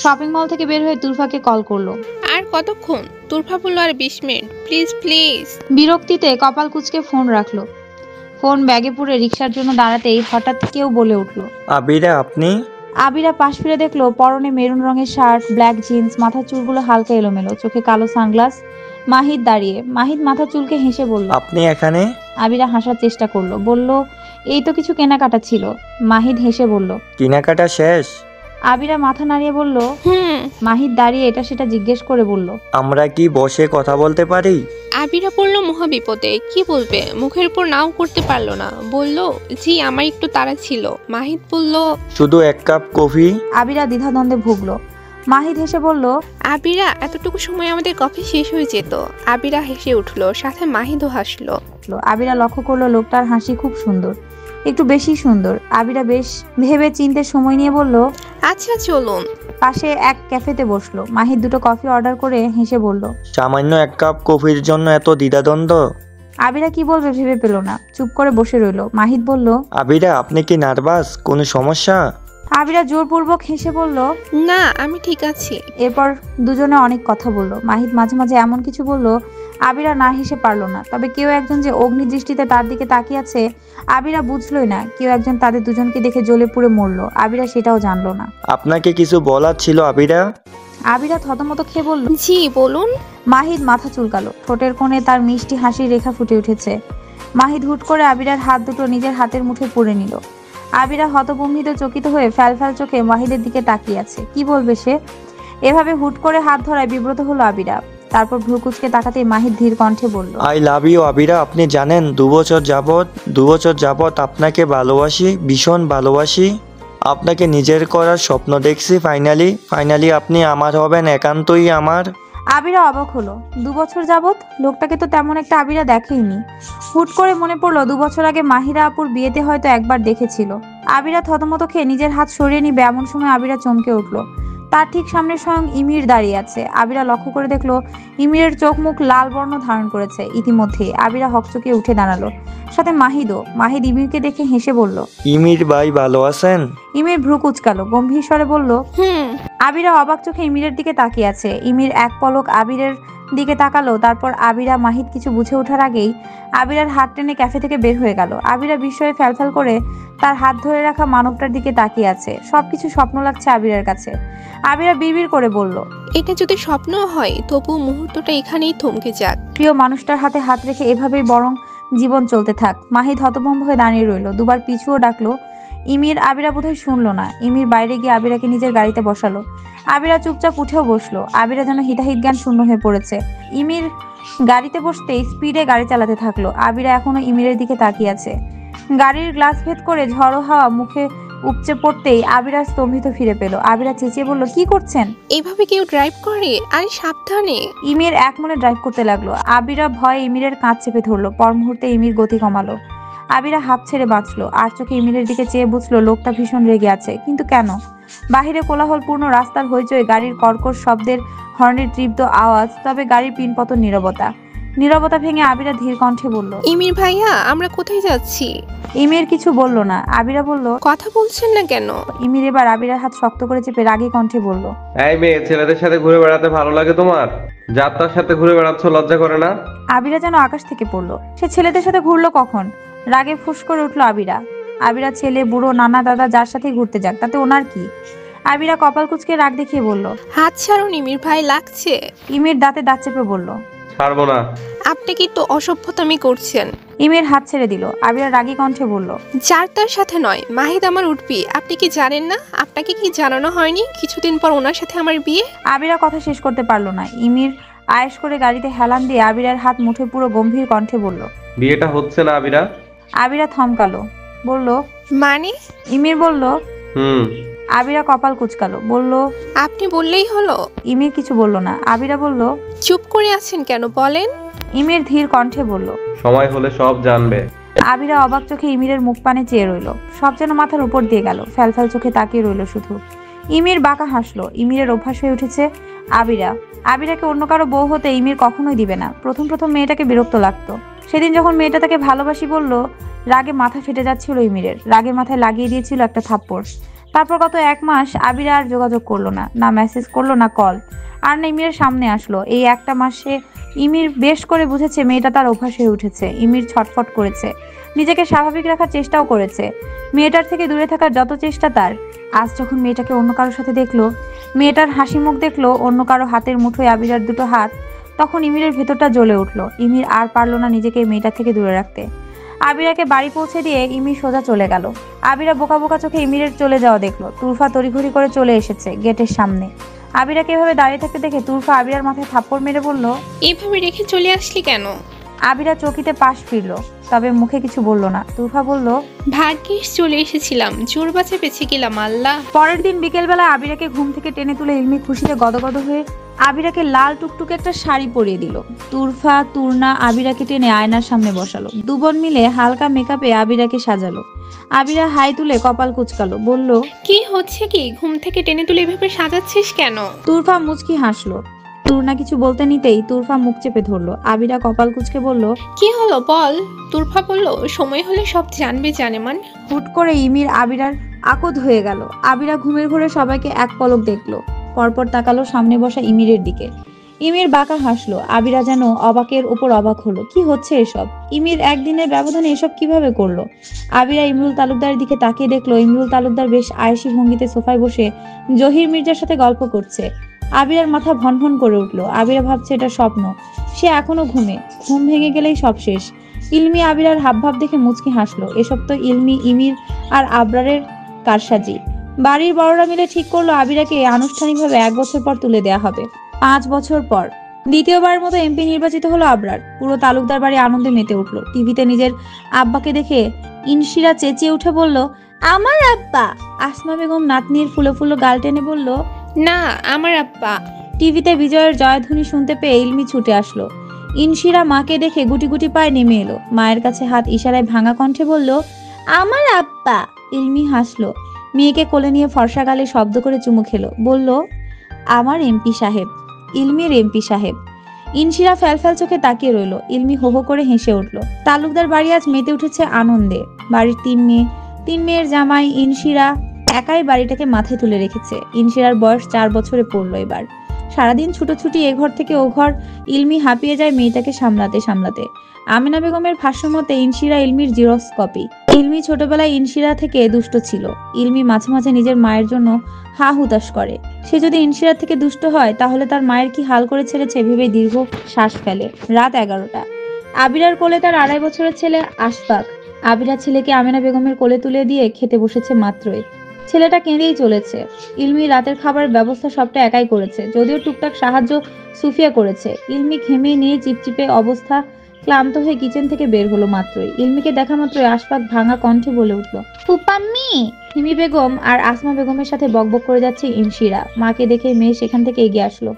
Shopping mall থেকে বের হয়ে তুলফাকে কল করলো। আর কতক্ষণ? তুলফা বলল আর 20 মিনিট। Please please. বিরক্তিতে কপাল কুঁচকে ফোন রাখলো। ফোন ব্যাগে পুরে রিক্সার জন্য দাঁড়াতেই হঠাৎ কেউ বলে উঠলো, আবিরা আপনি? আবিরা পাশ ফিরে দেখলো পরনে মেরুন রঙের শার্ট, ব্ল্যাক জিন্স, মাথার চুলগুলো হালকা এলোমেলো, চোখে কালো সানগ্লাস। মাহিদ দাঁড়িয়ে। মাহিদ মাথার চুলকে হেসে বলল, আপনি এখানে? আবিরা হাসার চেষ্টা করলো, বলল, এই তো কিছু কেনাকাটা ছিল। মাহিদ হেসে বলল, কেনাকাটা শেষ? আবিরা মাথা নাড়িয়ে বলল, হুম। মাহিদ দাঁড়িয়ে এটা সেটা জিজ্ঞেস করে বলল, আমরা কি বসে কথা বলতে পারি? আবিরা পড়ল মহাবিপদে। কি বলবে? মুখের উপর নাও করতে পারলো না। বলল, জি আমার একটু তাড়া ছিল। মাহিদ বলল, শুধু এক কাপ কফি? আবিরা দ্বিধাদ্বন্দ্বে ভুগলো। মাহিদ হেসে বলল, আবিরা এতটুকু সময় আমাদের কফি শেষ হয়ে যেত। আবিরা হেসে উঠলো, সাথে মাহিদও হাসলো। আবিরা লক্ষ্য করলো লোকটার হাসি খুব সুন্দর, একটু বেশি সুন্দর। আবিরা বেশ ভেবে চিন্তে সময় নিয়ে বলল, আচ্ছা চলুন। পাশে এক ক্যাফেতে বসলো। মাহিদ দুটো কফি অর্ডার করে হেসে বলল, সামান্য এক কাপ কফির জন্য এত দ্বিধাদ্বন্দ্ব? আবিরা কি বলবে ভেবে পেল না, চুপ করে বসে রইলো। মাহিদ বলল, আবিরা আপনি কি নার্ভাস? কোনো সমস্যা? আবিরা জোরপূর্বক হেসে বলল, না আমি ঠিক আছি। এরপর দুজনে অনেক কথা বলল। মাহিদ মাঝে মাঝে এমন কিছু বলল আবিরা না হেসে পারল না। তবে কেউ একজন যে অগ্নি দৃষ্টিতে তার দিকে তাকিয়ে আছে আবিরা বুঝলই না। কেউ একজন তাদের দুজনকে দেখে জ্বলে পুড়ে মরলো, আবিরা সেটাও জানলো না। আপনাকে কিছু বলার ছিল আবিরা? আবিরা থতমত খেয়ে বলল, জি বলুন। মাহিদ মাথা চুলকালো, ঠোঁটের কোণে তার মিষ্টি হাসির রেখা ফুটে উঠেছে। মাহিদ হুট করে আবিরার হাত দুটো নিজের হাতের মুঠে পুড়ে নিল। আবিরা হতভম্বিত চকিত হয়ে ফ্যালফ্যাল চোখে মাহিদের দিকে তাকিয়ে আছে। কি বলবে সে? এভাবে হুট করে হাত ধরায় বিব্রত হলো আবিরা। তারপর ভ্রু কুঁচকে তাকাতেই মাহিদ ধীর কণ্ঠে বলল, আই লাভ ইউ আবিরা। আপনি জানেন 2 বছর যাবত আপনাকে ভালোবাসি, ভীষণ ভালোবাসি। আপনাকে নিজের করার স্বপ্ন দেখছি। ফাইনালি আপনি আমার হবেন, একান্তই আমার। আবিরা অবাক হলো। 2 বছর যাবত? লোকটাকে তো তেমন একটা আবিরা দেখেইনি। হুট করে মনে পড়লো 2 বছর আগে মাহিরা আপুর বিয়েতে হয়তো একবার দেখেছিল। আবিরা থতমত খেয়ে নিজের হাত সরিয়ে নিবে এমন সময় আবিরা চমকে উঠলো। তার ঠিক সামনে স্বয়ং ইমির দাঁড়িয়ে আছে। আবিরা লক্ষ্য করে দেখলো ইমিরের চোখ মুখ লাল বর্ণ ধারণ করেছে। ইতিমধ্যে আবিরা হকচকিয়ে উঠে দাঁড়ালো, সাথে মাহিদও। মাহিদ ইমিরকে দেখে হেসে বলল, ইমির ভাই ভালো আছেন? ইমির ভ্রু কুচকালো, গম্ভীর স্বরে বলল, হুম। আবিরা অবাক চোখে ইমিরের দিকে তাকিয়ে আছে। ইমির এক পলক আবিরের দিকে তাকালো, তারপর আবিরা মাহিদ কিছু বুঝে ওঠার আগেই আবিরার হাত টেনে ক্যাফে থেকে বের হয়ে গেল। আবিরা বিস্ময়ে ফ্যালফ্যাল করে তার হাত ধরে রাখা মানবটার দিকে তাকিয়ে আছে। সবকিছু স্বপ্ন লাগছে আবিরার কাছে। আবিরা বিড়বিড় করে বলল, এটা যদি স্বপ্ন হয় তবু মুহূর্তটা এখানেই থমকে যাক। প্রিয় মানুষটার হাতে হাত রেখে এভাবেই বরং জীবন চলতে থাক। মাহিদ হতভম্ব হয়ে দাঁড়িয়ে রইল, দুবার পিছুও ডাকলো ইমির। আবিরা বোধহয় শুনলো না। ইমির বাইরে গিয়ে আবিরাকে নিজের গাড়িতে বসালো। আবিরা চুপচাপ উঠেও বসলো। আবিরা যেন হিতাহিত জ্ঞান শূন্য হয়ে পড়েছে। ইমির গাড়িতে বসতেই স্পিডে গাড়ি চালাতে থাকলো। আবিরা এখনো ইমিরের দিকে তাকিয়ে আছে। গাড়ির গ্লাস ভেদ করে ঝড়ো হাওয়া মুখে উপচে পড়তেই আবিরা স্তম্ভিত ফিরে পেল। আবিরা চেঁচিয়ে বলল, কি করছেন? এভাবে কেউ ড্রাইভ করে? আরে সাবধানে। ইমির এক মনে ড্রাইভ করতে লাগলো। আবিরা ভয়ে ইমিরের কাঁধ চেপে ধরলো। পর মুহূর্তে ইমির গতি কমালো। আবিরা হাঁপ ছেড়ে বাঁচলো। আর চোখে ইমিরের দিকে চেয়ে বুঝলো লোকটা ভীষণ রেগে আছে। কিন্তু কেন? বাহিরে কোলাহলপূর্ণ রাস্তার হইচই, গাড়ির কর্কশ শব্দের, হর্নের তীব্র আওয়াজ, তবে গাড়ির পিনপতন নীরবতা। নীরবতা ভেঙে আবিরা ধীর কণ্ঠে বলল, ইমির ভাইয়া আমরা কোথায় যাচ্ছি? ইমির কিছু বলল না। আবিরা বলল, কথা বলছেন না কেন? ইমির এবার আবিরার হাত শক্ত করে চেপে রাগী কণ্ঠে বলল, এই মেয়ে, ছেলেদের সাথে ঘুরে বেড়াতে ভালো লাগে তোমার? যার তার সাথে ঘুরে বেড়াচ্ছ, লজ্জা করে না? আবিরা যেন আকাশ থেকে পড়লো। সে ছেলেদের সাথে ঘুরলো কখন? রাগে ফুস করে উঠলো আবিরা। আবিরা ছেলে বুড়ো নানা দাদা যার সাথে ঘুরতে যাক, তাতে ওনার কি? আবিরা কপাল কুঁচকে রাগ দেখিয়ে বলল, হাত ছাড়ুন ইমির ভাই, লাগছে। ইমির দাঁতে দাঁত চেপে বলল, ছাড়বো না। আপনি কি তো অসভ্যতামি করছেন? ইমির হাত ছেড়ে দিল। আবিরা রাগী কণ্ঠে বলল, যার তার সাথে নয়, মাহিদ আমার উঠবি। আপনি কি জানেন না? আপনাকে কি জানানো হয়নি কিছুদিন পর ওনার সাথে আমার বিয়ে? আবিরা কথা শেষ করতে পারলো না। ইমির আয়েশ করে গাড়িতে হেলান দিয়ে আবিরার হাত মুঠে পুরো গম্ভীর কণ্ঠে বলল, বিয়েটা হচ্ছে না আবিরা? আবিরা থমকালো, বলল, মানে? ইমির বলল। হুম। আবিরা কপাল কুঁচকালো, বলল, আপনি বললেই হলো। ইমির কিছু বলল না। আবিরা বলল, চুপ করে আছেন কেন বলেন? ইমির ধীর কণ্ঠে বলল, সময় হলে সব জানবে। আবিরা অবাক চোখে ইমিরের মুখ পানে চেয়ে রইল। সব যেন মাথার উপর দিয়ে গেল। ফ্যালফ্যাল চোখে তাকিয়ে রইল শুধু। ইমির বাঁকা হাসলো। ইমিরের অভ্যাস হয়ে উঠেছে আবিরাকে অন্য কারো বউ হতে ইমির কখনোই দিবে না। প্রথম মেয়েটাকে বিরক্ত লাগতো। সেদিন যখন মেয়েটা তাকে ভালোবাসি বলল, রাগে মাথা ফেটে যাচ্ছিল ইমিরের। রাগে মাথায় লাগিয়ে দিয়েছিল একটা থাপ্পড়। তারপর গত 1 মাস আবিরা আর যোগাযোগ করলো না, না মেসেজ করলো না কল, আর না ইমিরের সামনে আসলো। এই একটা মাসে ইমির বেশ করে বুঝেছে মেয়েটা তার অভ্যাস হয়ে উঠেছে। ইমির ছটফট করেছে, নিজেকে স্বাভাবিক রাখার চেষ্টাও করেছে, মেয়েটার থেকে দূরে থাকার যত চেষ্টা তার। আজ যখন মেয়েটাকে অন্য কারোর সাথে দেখলো, মেয়েটার হাসি মুখ দেখলো, অন্য কারো হাতের মুঠোয় আবিরার দুটো হাত, তখন ইমিরের ভেতরটা জ্বলে উঠলো। ইমির আর পারলো না নিজেকে মেয়েটার থেকে দূরে রাখতে। আবিরাকে বাড়ি পৌঁছে দিয়ে ইমির সোজা চলে গেল। আবিরা বোকা বোকা চোখে ইমিরের চলে যাওয়া দেখলো। তুরফা তড়িঘড়ি করে চলে এসেছে গেটের সামনে। আবিরাকে এভাবে দাঁড়িয়ে থাকতে দেখে তুরফা আবিরার মাথায় থাপ্পড় মেরে বলল, এভাবে রেখে চলে আসলি কেন? আবিরা চকিতে পাশ ফিরল, তবে মুখে কিছু বলল না। তুরফা বলল, ভাগ্যিস চলে এসেছিলাম, জোর বাঁচে বেঁচে গেলাম আল্লাহ। পরের দিন বিকেলবেলা আবিরাকে ঘুম থেকে টেনে তুলে ইলমি খুশিতে গদগদ হয়ে আবিরাকে লাল টুকটুকে একটা শাড়ি পরিয়ে দিল। তুরফা তুরনা আবিরাকে টেনে আয়নার সামনে বসালো। দুবোন মিলে হালকা মেকআপে আবিরাকে সাজালো। আবিরা হাই তুলে কপাল কুচকালো, বলল, কি হচ্ছে কি? ঘুম থেকে টেনে তুলে এভাবে সাজাচ্ছিস কেন? তুরফা মুচকি হাসলো। তুরনা কিছু বলতে নিতেই তুরফা মুখ চেপে ধরলো। আবিরা কপাল কুচকে বলল, কি হলো বল? তুরফা বলল, সময় হলে সব জানবে জানেমান। হুট করে ইমির আবিরার আকদ হয়ে গেল। আবিরা ঘুমের ঘোরে সবাইকে এক পলক দেখলো, পরপর তাকালো সামনে বসা ইমিরের দিকে। ইমির বাঁকা হাসলো। আবিরা যেন অবাকের উপর অবাক হলো, কি হচ্ছে এসব? ইমির একদিনের ব্যবধানে এসব কিভাবে করলো? আবিরা ইমরুল তালুকদারের দিকে তাকিয়ে দেখলো ইমরুল তালুকদার বেশ আয়েশি ভঙ্গিতে সোফায় বসে জহির মির্জার সাথে গল্প করছে। আবিরার মাথা ভনভন করে উঠলো। আবিরা ভাবছে এটা স্বপ্ন, সে এখনো ঘুমে, ঘুম ভেঙে গেলেই সব শেষ। ইলমি আবিরার হাবভাব দেখে মুচকি হাসলো। এসব তো ইলমি, ইমির আর আবরারের কারসাজি। বাড়ির বড়রা মিলে ঠিক করলো আবিরাকে আনুষ্ঠানিকভাবে 1 বছর পর তুলে দেয়া হবে। 5 বছর পর দ্বিতীয়বারের মতো এমপি নির্বাচিত হলো আবরার। পুরো তালুকদার বাড়ি আনন্দে মেতে উঠলো। টিভিতে নিজের আব্বাকে দেখে ইনশিরা চেঁচিয়ে উঠে বলল, আমার আব্বা। আসমা বেগম নাতনির ফুলো ফুলো গাল টেনে বলল, না, আমার আব্বা। টিভিতে বিজয়ের জয়ধ্বনি শুনতে পেয়ে ইলমি ছুটে আসলো। ইনশিরা মাকে দেখে গুটি গুটি পায়ে নেমে এলো। মায়ের কাছে হাত ইশারায় ভাঙা কণ্ঠে বলল, আমার আব্বা। ইলমি হাসলো। মেয়েকে কোলে নিয়ে ফর্সা গালে শব্দ করে চুমু খেলো। বলল, আমার এমপি সাহেব। ইলমির এমপি সাহেব। ইনশিরা ফ্যালফ্যাল চোখে তাকিয়ে রইল। ইলমি হো হো করে হেসে উঠল। তালুকদার বাড়ি আজ মেতে উঠেছে আনন্দে। বাড়ির 3 মেয়ে, 3 মেয়ের জামাই ইনশিরা একাই বাড়িটাকে মাথায় তুলে রেখেছে। ইনশিরার বয়স 4 বছরে পড়লো এবার। সারাদিন ছুটোছুটি এ ঘর থেকে ও ঘর। ইলমি হাঁপিয়ে যায় মেয়েটাকে সামলাতে সামলাতে। আমিনা বেগমের ভাষ্যমতে ইনশিরা ইলমির জিরক্স কপি। ইলমি ছোটবেলায় ইনশিরা থেকে দুষ্ট ছিল। ইলমি মাঝে মাঝে নিজের মায়ের জন্য হা হুতাশ করে। সে যদি ইনশিরার থেকে দুষ্ট হয় তাহলে তার মায়ের কি হাল করে ছেড়েছে ভেবে দীর্ঘ শ্বাস ফেলে। রাত 11টা। আবিরার কোলে তার 2.5 বছরের ছেলে আশফাক। আবিরা ছেলেকে আমিনা বেগমের কোলে তুলে দিয়ে খেতে বসেছে মাত্রই। ছেলেটা কেঁদেই চলেছে। ইলমি রাতের খাবারের ব্যবস্থা সবটা একাই করেছে, যদিও টুকটাক সাহায্য সুফিয়া করেছে। ইলমি ঘেমে নিয়ে চিপচিপে অবস্থা, ক্লান্ত হয়ে কিচেন থেকে বের হলো মাত্রই। ইলমিকে দেখা মাত্রই আশফাক ভাঙা কণ্ঠে বলে উঠল, ফুপাম্মি। হিমি বেগম আর আসমা বেগমের সাথে বকবক করে যাচ্ছে ইনশিরা। মাকে দেখে মেয়ে সেখান থেকে এগিয়ে আসলো।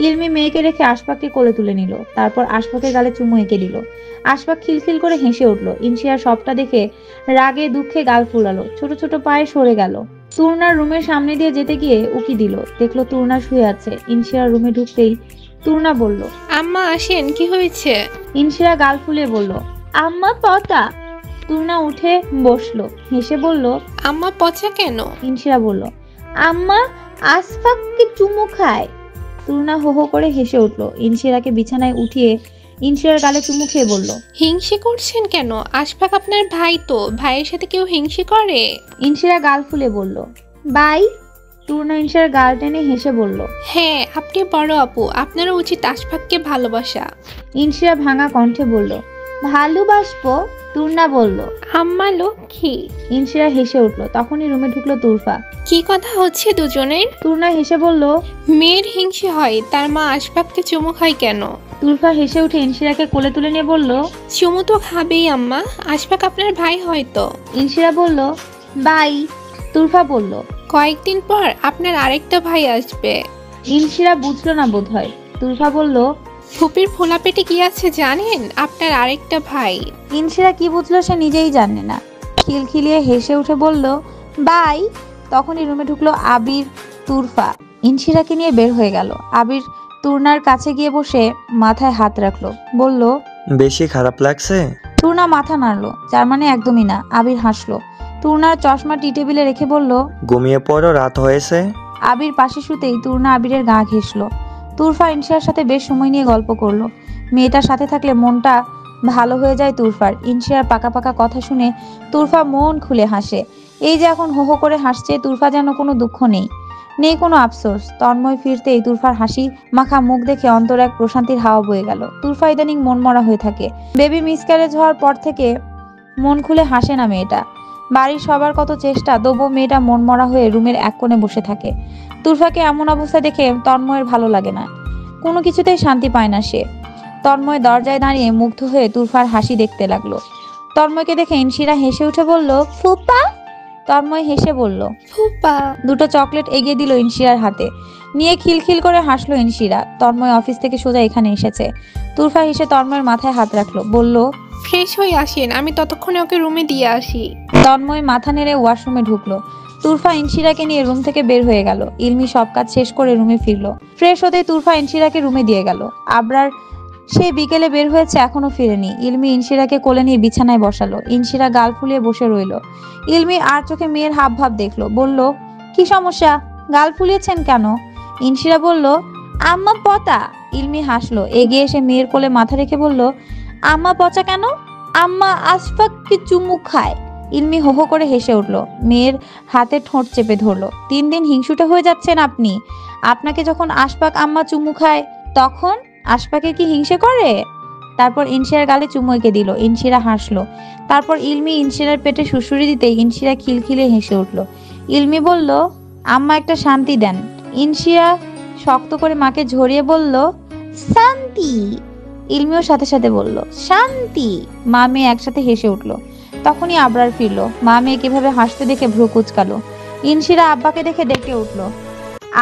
ইলমি মেয়েকে রেখে আশফাককে কোলে তুলে নিল। তারপর আশফাকের গালে চুমু এঁকে দিল। আশফাক খিলখিল করে হেসে উঠল। ইনশিরা সবটা দেখে রাগে দুঃখে গাল ফুলালো, ছোট ছোট পায়ে সরে গেল। তুর্নার রুমের সামনে দিয়ে যেতে গিয়ে উকি দিল, দেখলো তুর্না শুয়ে আছে। ইনশিরার রুমে ঢুকতেই তুর্না বলল, আম্মা আসেন, কি হয়েছে? ইনশিরা গাল ফুলিয়ে বলল, আম্মা পতা। তুর্না উঠে বসলো, হেসে বলল, আম্মা পচা কেন? ইনশিরা বলল, আম্মা আশফাককে চুমু খায়। তুর্না হো হো করে হেসে উঠল। ইনশিরাকে বিছানায় উঠিয়ে ইনশিরার গালে চুমু খেয়ে বলল, হিংসে করছেন কেন? আশফাক আপনার ভাই তো, ভাইয়ের সাথে কেউ হিংসে করে? ইনশিরা গাল ফুলে বলল, বাই। তুর্না ইনশিরার গাল টেনে হেসে বলল, হ্যাঁ, আপনি বড় আপু, আপনারও উচিত আশফাককে ভালোবাসা। ইনশিরা ভাঙা কণ্ঠে বলল, ভালোবাসবো। তুর্না বলল, আম্মা লক্ষ্মী। ইনশিরা হেসে উঠল। তখনই রুমে ঢুকলো তুরফা। কি কথা হচ্ছে দুজনের? তুর্না হেসে বলল, মেয়ের হিংসে হয়, তার মা আশফাককে চুমু খায় কেন? তুরফা হেসে উঠে ইনশিরাকে কোলে তুলে নিয়ে বলল, চুমু তো খাবেই আম্মা, আশফাক আপনার ভাই হয়তো। ইনশিরা বলল, বাই। তুরফা বলল, কয়েকদিন পর আপনার আরেকটা ভাই আসবে। ইনশিরা বুঝলো না বোধহয়। তুরফা বলল, ফুপির ফোলা পেটে কি আছে জানেন? আপনার আরেকটা ভাই। ইনশিরা কি বুঝলো সে নিজেই জানে না। খিলখিলিয়ে হেসে উঠে বলল, বাই। তখনই রুমে ঢুকলো আবির, তুরফা। ইনশিরাকে নিয়ে বের হয়ে গেল। আবির তুর্নার কাছে গিয়ে বসে মাথায় হাত রাখলো, বলল, বেশি খারাপ লাগছে? তুর্না মাথা নাড়লো, যার মানে একদমই না। আবির হাসলো। তুর্নার চশমা টি টেবিলে রেখে বলল, ঘুমিয়ে পড়ো, রাত হয়েছে। আবির পাশে শুতেই তুর্না আবিরের গা ঘেঁষলো। তুরফা ইনশিয়ার সাথে বেশ সময় নিয়ে গল্প করলো। মেয়েটার সাথে থাকলে মনটা ভালো হয়ে যায় তুরফার। ইনশিয়ার পাকা পাকা কথা শুনে তুরফা মন খুলে হাসে। এই যে এখন হো হো করে হাসছে, তুরফা যেন কোনো দুঃখ নেই, নেই কোনো আফসোস। তন্ময় ফিরতেই তুরফার হাসি মাখা মুখ দেখে অন্তর এক প্রশান্তির হাওয়া বয়ে গেল। তুরফা ইদানিং মনমরা হয়ে থাকে। বেবি মিসক্যারেজ হওয়ার পর থেকে মন খুলে হাসে না মেয়েটা। বাড়ির সবার কত চেষ্টা, তবুও মেয়েটা মনমরা হয়ে রুমের এক কোণে বসে থাকে। তুরফাকে এমন অবস্থা দেখে তন্ময়ের ভালো লাগে না, কোনো কিছুতেই শান্তি পায় না সে। তন্ময় দরজায় দাঁড়িয়ে মুগ্ধ হয়ে তুরফার হাসি দেখতে লাগলো। তন্ময়কে দেখে ইনশিরা হেসে উঠে বলল, ফুপা। তন্ময় হেসে বলল, ফুপা। দুটো চকলেট এগিয়ে দিল ইনশিরার হাতে, নিয়ে খিলখিল করে হাসলো ইনশিরা। তন্ময় অফিস থেকে সোজা এখানে এসেছে। তুরফা হেসে তন্ময়ের মাথায় হাত রাখলো, বলল, ফ্রেশ হয়ে আসেন, আমি ততক্ষণে ওকে রুমে দিয়ে আসি। তন্ময় মাথা নেড়ে ওয়াশরুমে ঢুকলো। তুরফা ইনশিরাকে নিয়ে রুম থেকে বের হয়ে গেল। ইলমি সব কাজ শেষ করে রুমে ফিরলো। ফ্রেশ হতেই তুরফা ইনশিরাকে রুমে দিয়ে গেল। আবরার সে বিকেলে বের হয়েছে, এখনো ফিরেনি। ইলমি ইনশিরাকে কোলে নিয়ে বিছানায় বসালো। ইনশিরা গাল ফুলিয়ে বসে রইলো। ইলমি আর চোখে মেয়ের হাব ভাব দেখলো, বলল, কি সমস্যা, গাল ফুলিয়েছেন কেন? ইনশিরা বলল, আম্মা পতা। ইলমি হাসলো, এগিয়ে এসে মেয়ের কোলে মাথা রেখে বলল, আম্মা পচা কেন? আম্মা আশফাককে চুমু খায়। ইলমি হো হো করে হেসে উঠলো, মেয়ের হাতে ঠোঁট চেপে ধরলো। 3 দিন হিংসুটে হয়ে যাচ্ছেন আপনি। আপনাকে যখন আশফাক আম্মা চুমু খায় তখন আশফাকে কি হিংসে করে? তারপর ইনশিরার গালে চুমু এঁকে দিল। ইনশিরা হাসলো। তারপর ইলমি ইনশিরার পেটে সুড়সুড়ি দিতে ইনশিরা খিলখিলে হেসে উঠলো। ইলমি বলল, আম্মা একটা শান্তি দেন। ইনশিরা শক্ত করে মাকে ঝরিয়ে বলল, শান্তি। ইলমিও সাথে সাথে বলল, শান্তি। মা মেয়ে একসাথে হেসে উঠলো। তখনই আবরার ফিরলো। মা মেয়ে কিভাবে হাসতে দেখে ভ্রু কুচকালো। ইনশিরা আব্বাকে দেখে ডেকে উঠলো।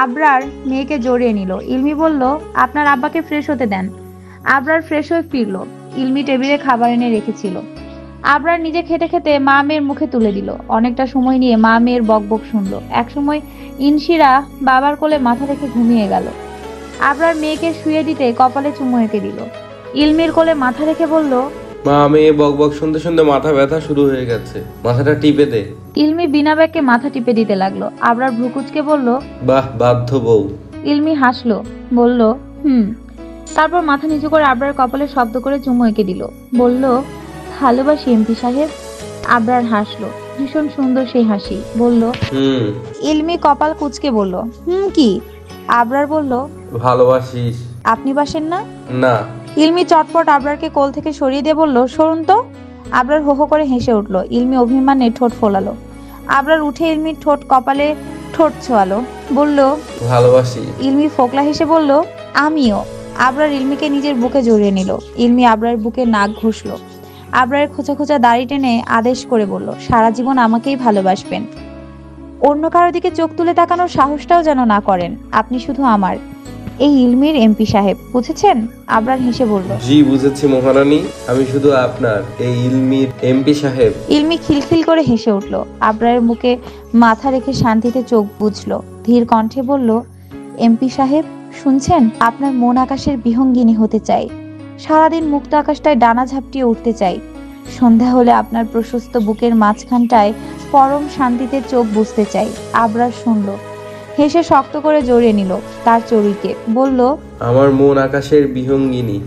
আবরার মেয়েকে জড়িয়ে নিল। ইলমি বলল, আপনার আব্বাকে ফ্রেশ হতে দেন। আবরার ফ্রেশ হয়ে ফিরলো। ইলমি টেবিলে খাবার এনে রেখেছিল। আবরার নিজে খেতে খেতে মা মেয়ের মুখে তুলে দিল। অনেকটা সময় নিয়ে মা মেয়ের বকবক শুনলো। একসময় ইনশিরা বাবার কোলে মাথা রেখে ঘুমিয়ে গেল। আবরার মেয়েকে শুয়ে দিতে কপালে চুমু এঁকে দিল। ইলমির কোলে মাথা রেখে বলল, মা, মেয়ে বকবক শুনতে শুনতে মাথা ব্যথা শুরু হয়ে গেছে, মাথাটা টিপে দে। ইলমি বিনা ব্যাগকে মাথা টিপে দিতে লাগলো। আবরার ভ্রুকুচকে বলল, বাহ, বাধ্য বউ। ইলমি হাসলো, বলল, তারপর মাথা নিচু করে আবরার কপালে শব্দ করে চুমু এঁকে দিল। বলল, ভালোবাসি এমপি সাহেব। আবরার হাসলো, ভীষণ সুন্দর সেই হাসি। বলল, ইলমি কপাল কুচকে বলল, কি? আবরার বলল, ভালোবাসিস। আপনি বাসেন না? না। ইলমি চটপট আবরারকে কোল থেকে সরিয়ে দিয়ে বলল, সরুন তো। আবরার হো হো করে হেসে উঠলো। ইলমি অভিমানে ঠোঁট ফোলালো। আবরার উঠে ইলমির ঠোঁট কপালে ঠোঁট ছোঁয়ালো, বলল, ভালোবাসি। ইলমি ফোকলা হেসে বলল, আমিও। আবরার ইলমিকে নিজের বুকে জড়িয়ে নিল। ইলমি আবরার বুকে নাক ঘষলো। আবরারের খোঁচা খোঁচা দাড়ি টেনে আদেশ করে বলল, সারা জীবন আমাকেই ভালোবাসবেন। অন্য কারো দিকে চোখ তুলে তাকানোর সাহসটাও যেন না করেন। আপনি শুধু আমার, এই ইলমির এমপি সাহেব, বুঝেছেন? আবরার হেসে বলল, জি বুঝেছি মহারানী, আমি শুধু আপনার এই ইলমির এমপি সাহেব। ইলমি খিলখিল করে হেসে উঠল। আবরারের মুখে মাথা রেখে শান্তিতে চোখ বুঝলো। ধীর কণ্ঠে বলল, এমপি সাহেব শুনছেন, আপনার মন আকাশের বিহঙ্গিনী হতে চাই। সারাদিন মুক্ত আকাশটায় ডানা ঝাপটিয়ে উঠতে চাই। সন্ধ্যা হলে আপনার প্রশস্ত বুকের মাঝখানটায় পরম শান্তিতে চোখ বুঝতে চাই। আবরার শুনল, হেসে শক্ত করে জড়িয়ে নিল তার চড়ুইকে। বলল, আমার মন আকাশের বিহঙ্গিনী।